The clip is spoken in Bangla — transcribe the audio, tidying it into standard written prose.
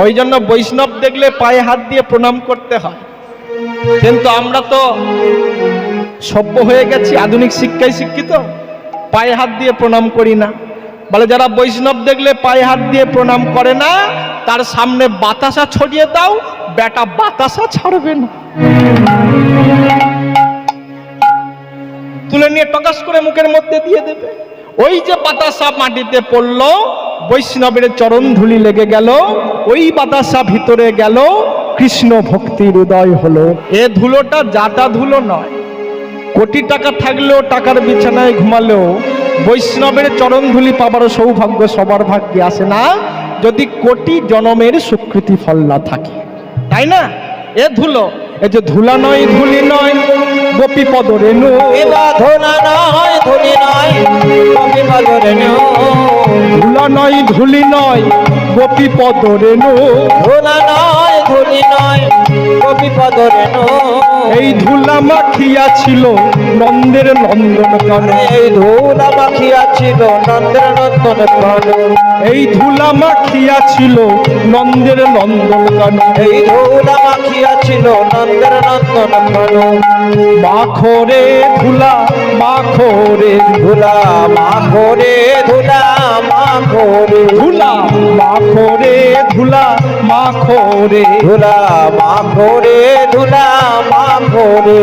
ওই জন্য বৈষ্ণব দেখলে পায়ে হাত দিয়ে প্রণাম করতে হয়। কিন্তু আমরা তো সভ্য হয়ে গেছি, আধুনিক শিক্ষায় শিক্ষিত, পায়ে হাত দিয়ে প্রণাম করি না। বলে যারা বৈষ্ণব দেখলে পায়ে হাত দিয়ে প্রণাম করে না, তার সামনে বাতাসা ছড়িয়ে দাও, বেটা বাতাসা ছাড়বে না। তুলে নিয়ে টকাস করে মুখের মধ্যে দিয়ে দেবে। ওই যে বাতাসা মাটিতে পড়লো, বৈষ্ণবের চরণ ধুলি লেগে গেল, ওই বাতাসা ভিতরে গেল, কৃষ্ণ ভক্তির উদয় হলো। এ ধুলোটা জাটা ধুলো নয়। কোটি টাকা থাকলেও, টাকার বিছানায় ঘুমালেও বৈষ্ণবের চরণ ধুলি পাবার সৌভাগ্য সবার ভাগ্যে আসে না, যদি কোটি জনমের সুকৃতি ফল না থাকে, তাই না? এ ধুলো, এ যে ধুলা নয়, ধুলি নয়, গোপী পদ রেণু। ধুলা নয়, ধুলি নয়, গোপী পদ রেণু। ধুলা নয়, ধুলি নয়, গোপী পদ রেণু। ধুলা নয়, ধুলি নয়, গোপী পদ রেণু। এই ধুলা মাখিয়া ছিল নন্দের নন্দন কানন। এই ধুলা মাখিয়া ছিল নন্দের নন্দন কানন। এই ধুলা মাখিয়া ছিল নন্দের নন্দন কানন। এই ধুলা মাখিয়া ছিল নন্দের নন্দন কানন। মাখরে ধুলা, মাখরে ধুলা, মাখরে ধুলা, মাখরে ধুলা, মাখরে ধুলা, মাখরে ধুলা, মাখরে ধুলা, মাখরে।